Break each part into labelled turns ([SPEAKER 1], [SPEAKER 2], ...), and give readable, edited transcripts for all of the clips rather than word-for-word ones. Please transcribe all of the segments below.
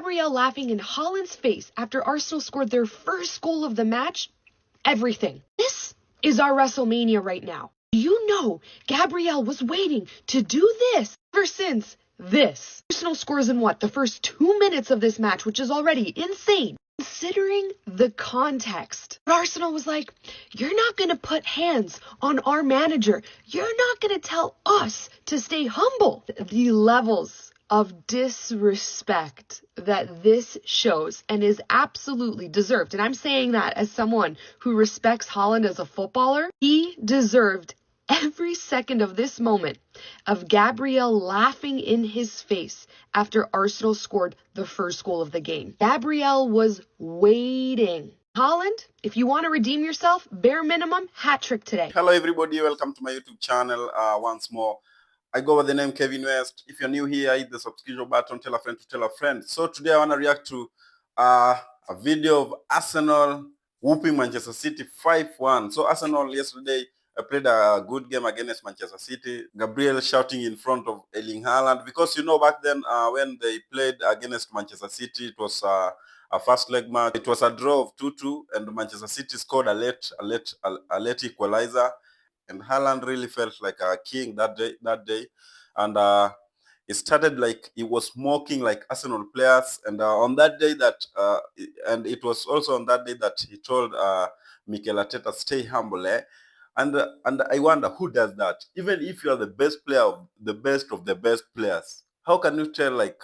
[SPEAKER 1] Gabriel laughing in Haaland's face after Arsenal scored their first goal of the match. Everything. This is our WrestleMania right now. You know, Gabriel was waiting to do this ever since this. Arsenal scores in what? The first 2 minutes of this match, which is already insane. Considering the context. But Arsenal was like, you're not going to put hands on our manager. You're not going to tell us to stay humble. The levels of disrespect that this shows and is absolutely deserved. And I'm saying that as someone who respects Haaland as a footballer. He deserved every second of this moment of Gabriel laughing in his face after Arsenal scored the first goal of the game. Gabriel was waiting. Haaland, if you want to redeem yourself, bare minimum, hat trick today.
[SPEAKER 2] Hello everybody, welcome to my YouTube channel once more. I go by the name Kevin West. If you're new here, hit the subscribe button, tell a friend to tell a friend. So today I want to react to a video of Arsenal whooping Manchester City 5-1. So Arsenal yesterday played a good game against Manchester City. Gabriel shouting in front of Haaland, because you know back then when they played against Manchester City, it was a first leg match. It was a draw of 2-2, and Manchester City scored a late equalizer. And Haaland really felt like a king that day. And it started like he was mocking like Arsenal players. And on that day and it was also on that day that he told Mikel Arteta, stay humble, eh? And I wonder who does that. Even if you are the best player of the best players, how can you tell like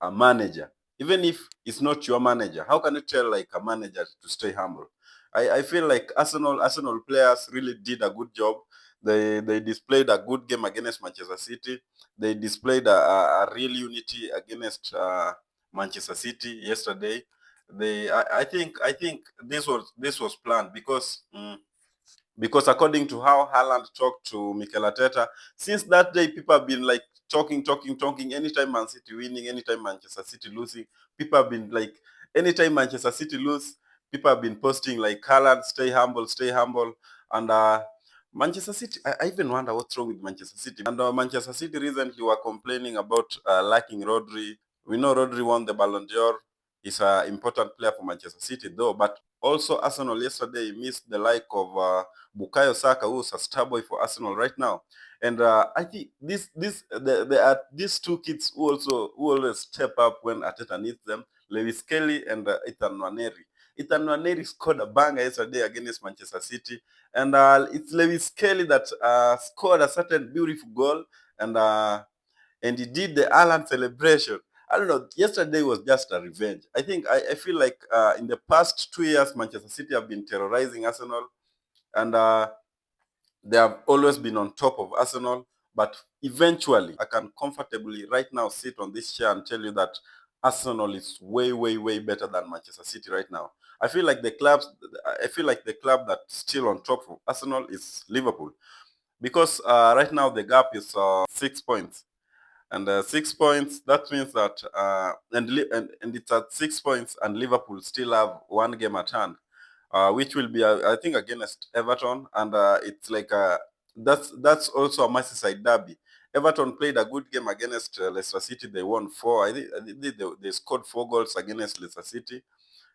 [SPEAKER 2] a manager, even if it's not your manager, how can you tell like a manager to stay humble? I feel like Arsenal players really did a good job. They displayed a good game against Manchester City. They displayed a real unity against Manchester City yesterday. I think this was planned, because according to how Haaland talked to Mikel Arteta, since that day people have been like talking. Anytime Man City winning, anytime Manchester City losing, people have been like, anytime Manchester City lose, people have been posting like, Haaland, stay humble. And Manchester City, I even wonder what's wrong with Manchester City. And Manchester City recently were complaining about lacking Rodri. We know Rodri won the Ballon d'Or. He's an important player for Manchester City though, but also Arsenal yesterday missed the like of Bukayo Saka, who's a star boy for Arsenal right now. And I think there are these two kids who always step up when Arteta needs them, Lewis Kelly and Ethan Nwaneri. Ethan Nwaneri scored a banger yesterday against Manchester City, and it's Lewis Kelly that scored a certain beautiful goal, and he did the Haaland celebration. I don't know, yesterday was just a revenge. I feel like in the past 2 years, Manchester City have been terrorizing Arsenal, and they have always been on top of Arsenal. But eventually, I can comfortably right now sit on this chair and tell you that Arsenal is way better than Manchester City right now. I feel like the club that's still on top of Arsenal is Liverpool, because right now the gap is 6 points. And 6 points, that means that and it's at 6 points, and Liverpool still have one game at hand, which will be I think against Everton. And it's like that's also a Merseyside derby. Everton played a good game against Leicester City. They won 4. I think they scored 4 goals against Leicester City,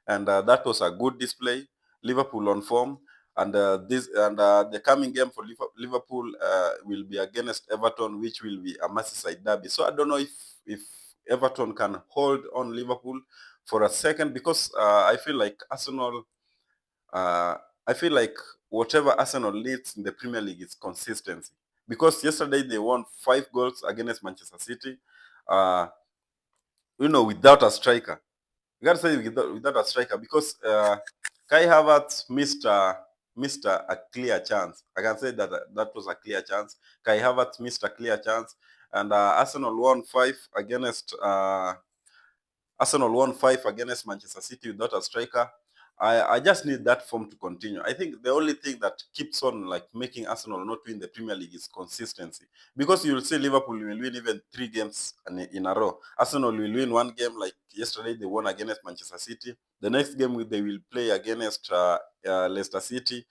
[SPEAKER 2] and that was a good display. Liverpool on form, and the coming game for Liverpool will be against Everton, which will be a Merseyside derby. So I don't know if Everton can hold on Liverpool for a second, because I feel like whatever Arsenal needs in the Premier League is consistency. Because yesterday they won 5 goals against Manchester City, without a striker. You gotta say without a striker, because Kai Havertz missed a clear chance. I can say that that was a clear chance. Kai Havertz missed a clear chance, and Arsenal won 5 against Manchester City without a striker. I just need that form to continue. I think the only thing that keeps on like making Arsenal not win the Premier League is consistency. Because you'll see Liverpool will win even 3 games in a row. Arsenal will win 1 game, like yesterday they won against Manchester City. The next game they will play against Leicester City.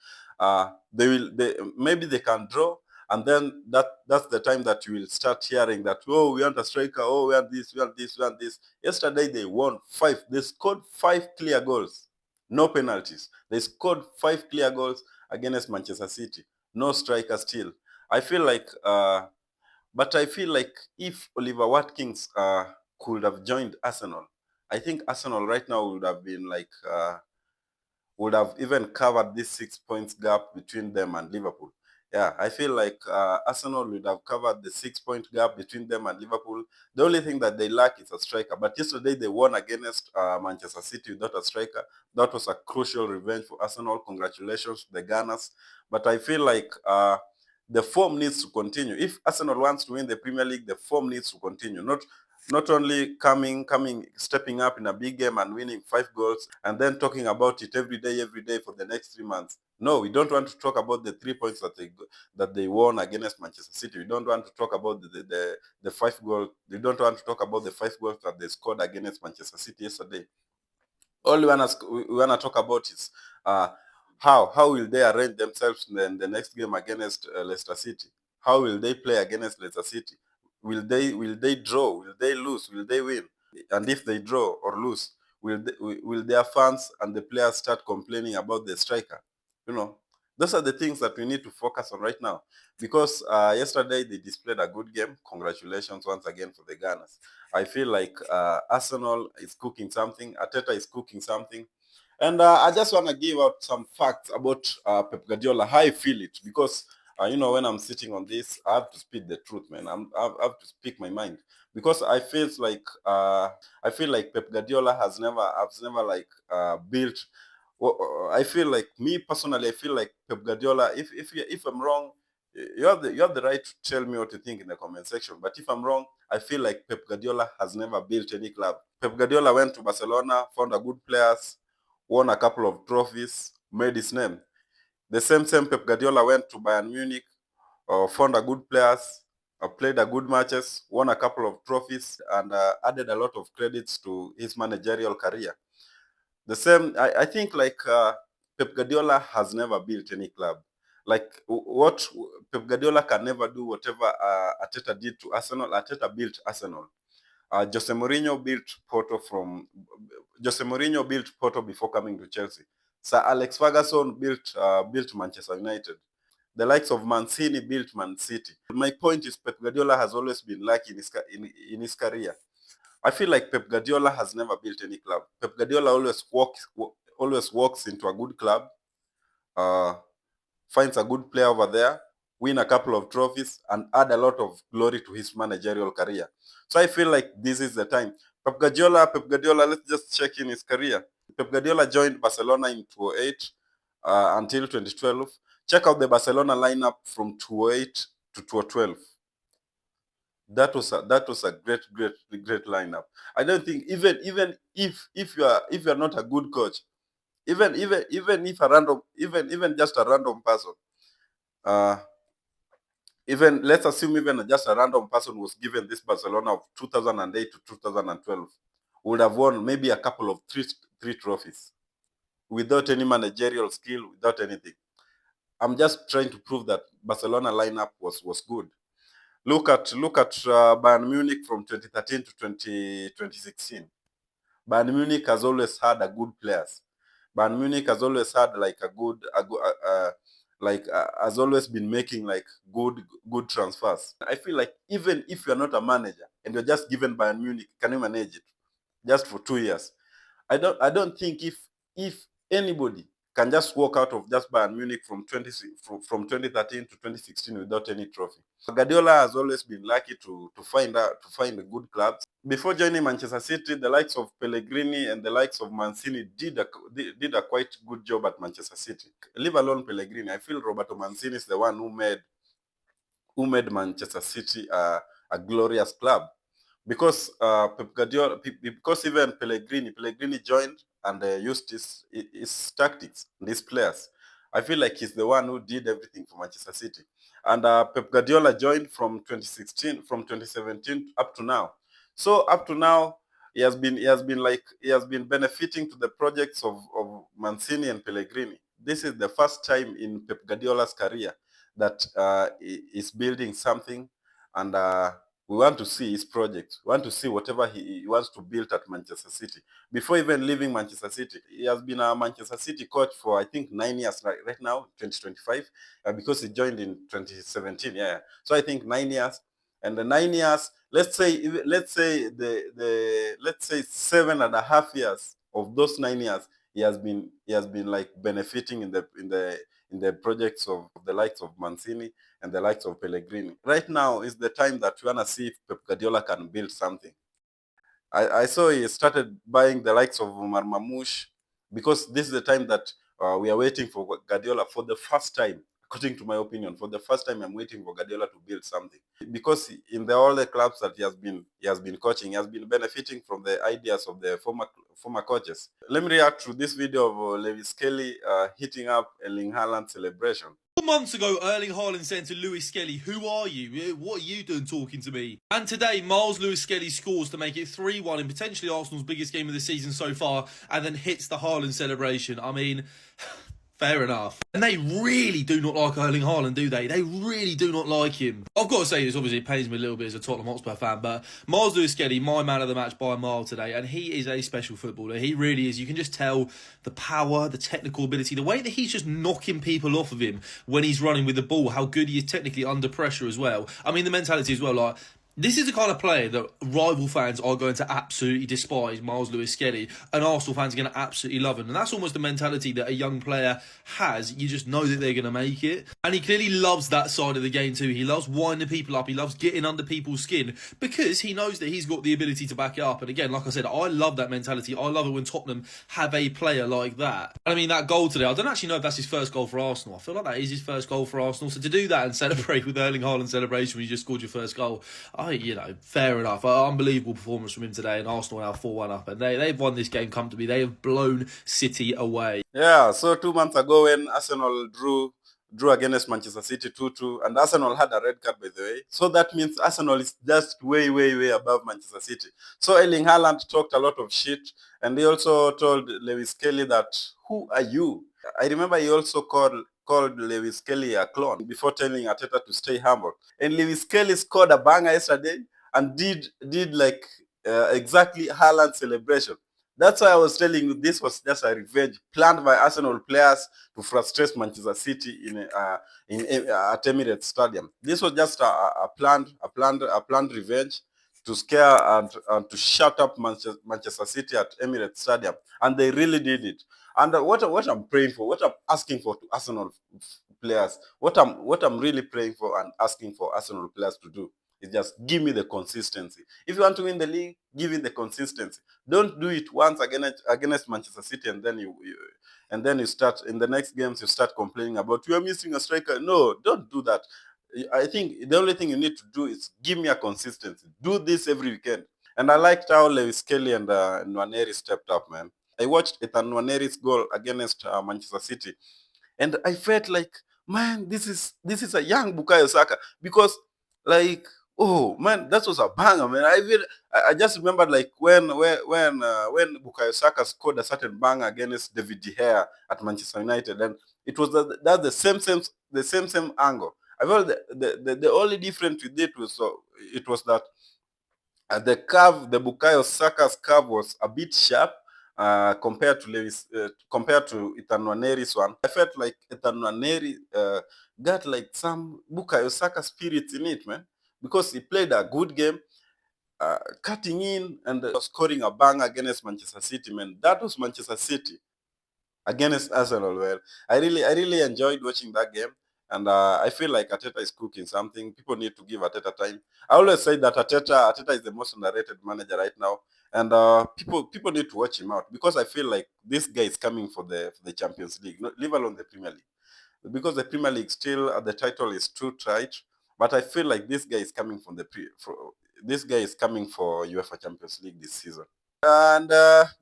[SPEAKER 2] Maybe they can draw, And then that's the time that you will start hearing that, oh, we want a striker, oh, we want this, we want this, we want this. Yesterday they won 5. They scored 5 clear goals, no penalties. They scored 5 clear goals against Manchester City. No striker still. I feel like, but I feel like if Oliver Watkins could have joined Arsenal, I think Arsenal right now would have been like, would have even covered this 6 points gap between them and Liverpool. Yeah, I feel like Arsenal would have covered the 6 point gap between them and Liverpool. The only thing that they lack is a striker. But yesterday they won against Manchester City without a striker. That was a crucial revenge for Arsenal. Congratulations to the Gunners. But I feel like the form needs to continue. If Arsenal wants to win the Premier League, the form needs to continue. Not only stepping up in a big game and winning 5 goals and then talking about it every day for the next 3 months. No, we don't want to talk about the 3 points that they won against Manchester City. We don't want to talk about the 5 goals. We don't want to talk about the 5 goals that they scored against Manchester City yesterday. All we wanna talk about is how will they arrange themselves in the next game against Leicester City? How will they play against Leicester City? Will they draw? Will they lose? Will they win? And if they draw or lose, will their fans and the players start complaining about the striker? You know, those are the things that we need to focus on right now. Because yesterday they displayed a good game. Congratulations once again for the Gunners. I feel like Arsenal is cooking something. Arteta is cooking something. And I just want to give out some facts about Pep Guardiola, how I feel it. Because, when I'm sitting on this, I have to speak the truth, man. I have to speak my mind. Because I feel like Pep Guardiola has never like built. Well, I feel like, me personally, I feel like Pep Guardiola. If I'm wrong, you have the right to tell me what you think in the comment section. But if I'm wrong, I feel like Pep Guardiola has never built any club. Pep Guardiola went to Barcelona, found a good players, won a couple of trophies, made his name. The same Pep Guardiola went to Bayern Munich, found a good players, played a good matches, won a couple of trophies, and added a lot of credits to his managerial career. The same, I think like Pep Guardiola has never built any club. Like what Pep Guardiola can never do, whatever Arteta did to Arsenal, Arteta built Arsenal. Jose Mourinho built Porto before coming to Chelsea. Sir Alex Ferguson built Manchester United. The likes of Mancini built Man City. My point is Pep Guardiola has always been lucky in his career. I feel like Pep Guardiola has never built any club. Pep Guardiola always walks into a good club, uh, finds a good player over there, win a couple of trophies, and add a lot of glory to his managerial career. So I feel like this is the time. Pep Guardiola, let's just check in his career. Pep Guardiola joined Barcelona in 2008 until 2012. Check out the Barcelona lineup from 2008 to 2012. That was a great lineup. I don't think even if you are not a good coach, even if a random even just a random person, uh even let's assume even just a random person was given this Barcelona of 2008 to 2012, would have won maybe a couple of three trophies without any managerial skill, without anything. I'm just trying to prove that Barcelona lineup was good. Look at Bayern Munich from 2013 to 2016. Bayern Munich has always had a good players. Bayern Munich has always had like has always been making like good transfers. I feel like even if you're not a manager and you're just given Bayern Munich, can you manage it just for 2 years? I don't think if anybody can just walk out of just Bayern Munich from 2013 to 2016 without any trophy. Guardiola has always been lucky to find a good clubs. Before joining Manchester City, the likes of Pellegrini and the likes of Mancini did a quite good job at Manchester City. Leave alone Pellegrini, I feel Roberto Mancini is the one who made Manchester City a glorious club. Because Pep Guardiola, because even Pellegrini joined and used his tactics and his players. I feel like he's the one who did everything for Manchester City. And Pep Guardiola joined from 2017 up to now. So up to now, he has been benefiting to the projects of Mancini and Pellegrini. This is the first time in Pep Guardiola's career that is building something, and we want to see his project. We want to see whatever he wants to build at Manchester City. Before even leaving Manchester City, he has been a Manchester City coach for I think 9 years right now, 2025, because he joined in 2017. Yeah, so I think 9 years. And the 9 years, let's say 7.5 years of those 9 years, he has been like benefiting in the projects of the likes of Mancini and the likes of Pellegrini. Right now is the time that we wanna see if Pep Guardiola can build something. I saw he started buying the likes of Omar Mamouche, because this is the time that we are waiting for Guardiola for the first time. According to my opinion, for the first time, I'm waiting for Guardiola to build something, because in all the clubs that he has been coaching, he has been benefiting from the ideas of the former coaches. Let me react to this video of Lewis Kelly hitting up Erling Haaland celebration.
[SPEAKER 3] 4 months ago, Erling Haaland said to Lewis Skelly, "Who are you? What are you doing talking to me?" And today, Miles Lewis Skelly scores to make it 3-1 in potentially Arsenal's biggest game of the season so far, and then hits the Haaland celebration. I mean, fair enough. And they really do not like Erling Haaland, do they? They really do not like him. I've got to say this, obviously it pains me a little bit as a Tottenham Hotspur fan, but Miles Lewis Skelly, my man of the match by a mile today, and he is a special footballer. He really is. You can just tell the power, the technical ability, the way that he's just knocking people off of him when he's running with the ball, how good he is technically under pressure as well. I mean, the mentality as well, like, this is the kind of player that rival fans are going to absolutely despise, Miles Lewis Skelly, and Arsenal fans are going to absolutely love him. And that's almost the mentality that a young player has. You just know that they're going to make it. And he clearly loves that side of the game too. He loves winding people up. He loves getting under people's skin, because he knows that he's got the ability to back it up. And again, like I said, I love that mentality. I love it when Tottenham have a player like that. I mean, that goal today, I don't actually know if that's his first goal for Arsenal. I feel like that is his first goal for Arsenal. So to do that and celebrate with Erling Haaland celebration when you just scored your first goal, fair enough. Unbelievable performance from him today, and Arsenal are now 4-1 up, and they've won this game comfortably. They have blown City away.
[SPEAKER 2] Yeah, so 2 months ago when Arsenal drew against Manchester City 2-2, and Arsenal had a red card, by the way. So that means Arsenal is just way, way, way above Manchester City. So Erling Haaland talked a lot of shit, and he also told Lewis Kelly that, who are you? I remember he also called Lewis Kelly a clone before telling Arteta to stay humble. And Lewis Kelly scored a banger yesterday and did like exactly Haaland celebration. That's why I was telling you this was just a revenge planned by Arsenal players to frustrate Manchester City at Emirates Stadium. This was just a planned revenge to scare and to shut up Manchester City at Emirates Stadium, and they really did it. And what I'm praying for, what I'm asking for to Arsenal players, what I'm really praying for and asking for Arsenal players to do is just give me the consistency. If you want to win the league, give me the consistency. Don't do it once against Manchester City and then you start in the next games you start complaining about you are missing a striker. No, don't do that. I think the only thing you need to do is give me a consistency. Do this every weekend. And I liked how Lewis Kelly and Nwaneri stepped up, man. I watched Ethan Nwaneri's goal against Manchester City, and I felt like, man, this is a young Bukayo Saka, because like, oh man, that was a banger, man. I just remembered like when Bukayo Saka scored a certain banger against David De Gea at Manchester United, and it was the same angle. I felt the only difference with it was that the Bukayo Saka's curve was a bit sharp compared to Ethan Nwaneri's one. I felt like Ethan Nwaneri got like some Bukayo Saka spirit in it, man, because he played a good game, cutting in and scoring a bang against Manchester City, man. That was Manchester City against Arsenal. Well, I really enjoyed watching that game, and I feel like Arteta is cooking something. People need to give Arteta time. I always say that Arteta is the most underrated manager right now, and people need to watch him out, because I feel like this guy is coming for the Champions League, not leave alone the Premier League, because the Premier League still the title is too tight. But I feel like this guy is coming this guy is coming for UEFA Champions League this season. And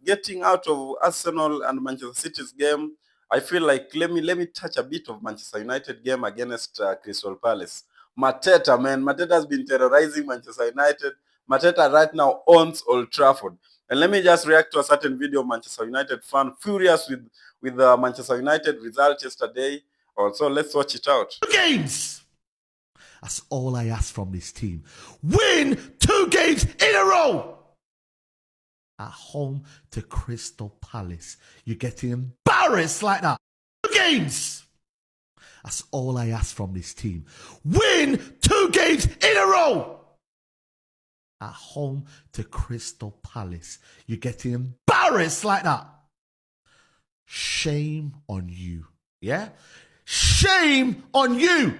[SPEAKER 2] getting out of Arsenal and Manchester City's game, I feel like let me touch a bit of Manchester United game against Crystal Palace. Mateta, man, Mateta has been terrorizing Manchester United. Mateta right now owns Old Trafford. And let me just react to a certain video of Manchester United fan furious with Manchester United result yesterday. So let's watch it out.
[SPEAKER 4] Games! That's all I ask from this team. Win 2 games in a row! At home to Crystal Palace. You're getting embarrassed like that. 2 games! That's all I ask from this team. Win 2 games in a row! At home to Crystal Palace. You're getting embarrassed like that. Shame on you. Yeah? Shame on you!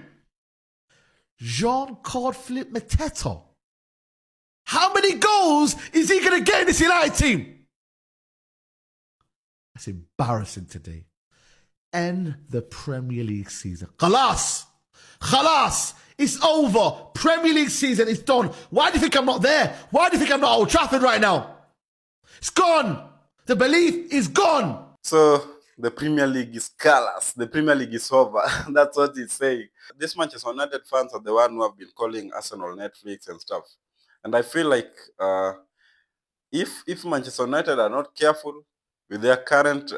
[SPEAKER 4] Jean-Claude Philippe Mateta. How many goals is he going to get in this United team? That's embarrassing today. End the Premier League season. Khalas! Khalas! It's over. Premier League season is done. Why do you think I'm not there? Why do you think I'm not at Old Trafford right now? It's gone. The belief is gone.
[SPEAKER 2] So the Premier League is callous. The Premier League is over. That's what he's saying. These Manchester United fans are the one who have been calling Arsenal Netflix and stuff. And I feel like if Manchester United are not careful with their current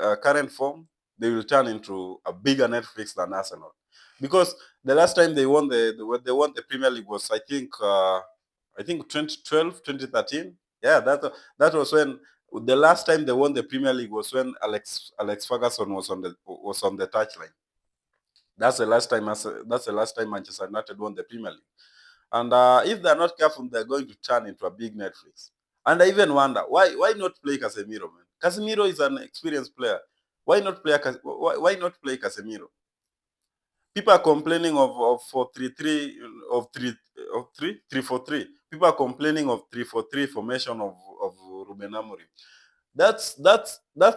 [SPEAKER 2] form, they will turn into a bigger Netflix than Arsenal. Because the last time they won the Premier League was I think 2012, 2013. Yeah, that was when the last time they won the Premier League was when Alex Ferguson was on the touchline. That's the last time Manchester United won the Premier League. And if they're not careful, they're going to turn into a big Netflix. And I even wonder why not play Casemiro, man? Casemiro is an experienced player. Why not play Casemiro? People are complaining of 4-3-3 of 3-4-3. People are complaining of 3-4-3 formation of Ruben Amorim. That's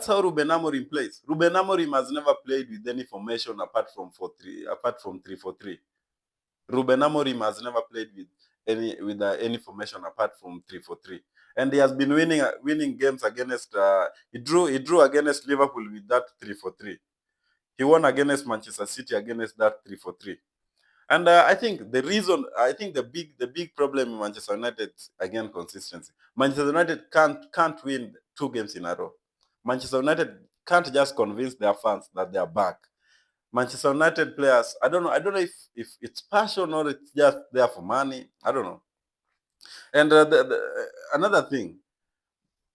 [SPEAKER 2] how Ruben Amorim plays. Ruben Amorim has never played with any formation apart from 3-4-3. Ruben Amorim has never played with any formation apart from 3-4-3, and he has been winning games against. He drew against Liverpool with that 3-4-3. He won against Manchester City against that 3-4-3. And I think the big problem in Manchester United is, again, consistency. Manchester United can't win 2 games in a row. Manchester United can't just convince their fans that they are back. Manchester United players, I don't know if it's passion or it's just there for money. I don't know. And another thing,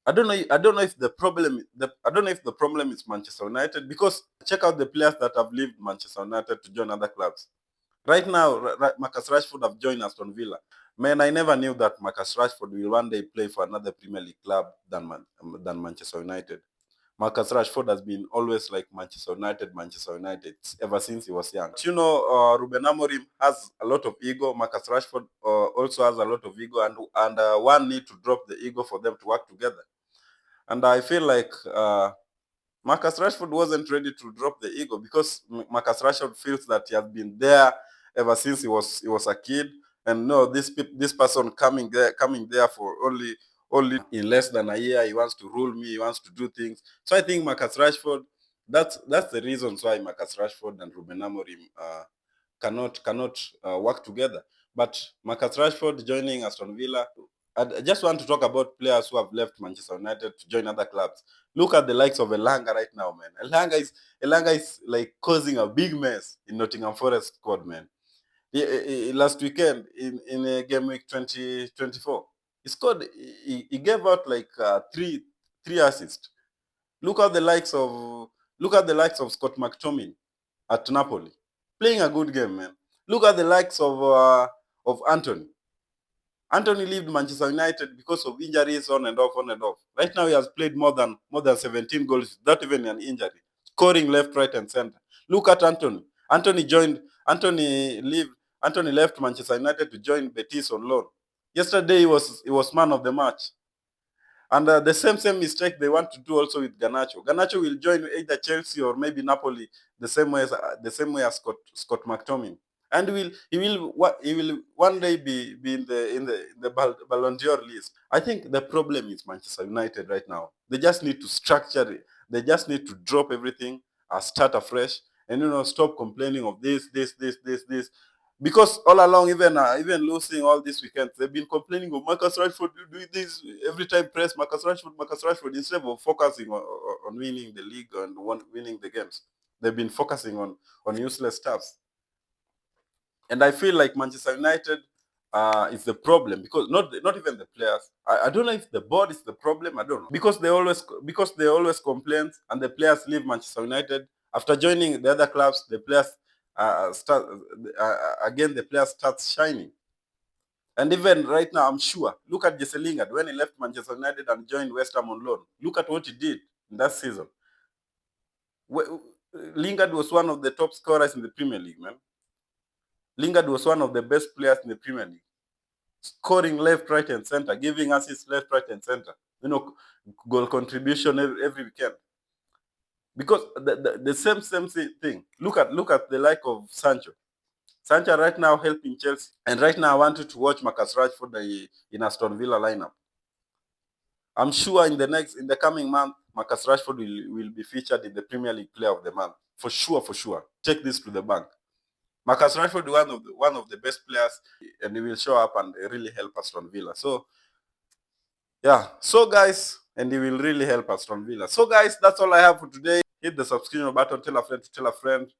[SPEAKER 2] I don't know if the problem is Manchester United, because check out the players that have left Manchester United to join other clubs. Right now, Marcus Rashford have joined Aston Villa. Man, I never knew that Marcus Rashford will one day play for another Premier League club than Manchester United. Marcus Rashford has been always like Manchester United ever since he was young. You know, Ruben Amorim has a lot of ego. Marcus Rashford also has a lot of ego, and one need to drop the ego for them to work together. And I feel like Marcus Rashford wasn't ready to drop the ego, because Marcus Rashford feels that he has been there ever since he was a kid, and no, this person coming there for only in less than a year, he wants to rule me, he wants to do things. So I think Marcus Rashford, that's the reasons why Marcus Rashford and Ruben Amorim cannot work together. But Marcus Rashford joining Aston Villa, I just want to talk about players who have left Manchester United to join other clubs. Look at the likes of Elanga right now, man. Elanga is like causing a big mess in Nottingham Forest squad, man. Last weekend in game week 2024, he gave out like three assists. Look at the likes of Scott McTominay at Napoli, playing a good game, man. Look at the likes of Anthony. Anthony left Manchester United because of injuries on and off. Right now he has played more than 17 goals, not even an injury, scoring left, right, and center. Look at Anthony. Anthony left Manchester United to join Betis on loan. Yesterday he was man of the match. And the same mistake they want to do also with Garnacho. Garnacho will join either Chelsea or maybe Napoli the same way as Scott McTominay. And he will one day be in the Ballon d'Or list. I think the problem is Manchester United right now. They just need to structure it. They just need to drop everything, start afresh, and stop complaining of this. Because all along, even losing all these weekends, they've been complaining of Marcus Rashford doing this every time. Press Marcus Rashford, instead of focusing on winning the league and winning the games. they've been focusing on useless stuffs. And I feel like Manchester United is the problem, because not even the players. I don't know if the board is the problem. I don't know, because they always complain, and the players leave Manchester United. After joining the other clubs, the players the players start shining. And even right now, I'm sure, look at Jesse Lingard when he left Manchester United and joined West Ham on loan. Look at what he did in that season. Lingard was one of the top scorers in the Premier League, man. Lingard was one of the best players in the Premier League, scoring left, right, and center, giving assists left, right, and center. You know, goal contribution every weekend. Because the same thing. Look at the like of Sancho. Sancho right now helping Chelsea, and right now I want you to watch Marcus Rashford in Aston Villa lineup. I'm sure in the coming month, Marcus Rashford will be featured in the Premier League Player of the Month. For sure. Take this to the bank. Marcus Rashford is one of the best players, and he will show up and really help Aston Villa. So, yeah. So, guys, and he will really help Aston Villa. So, guys, that's all I have for today. Hit the subscription button, tell a friend to tell a friend.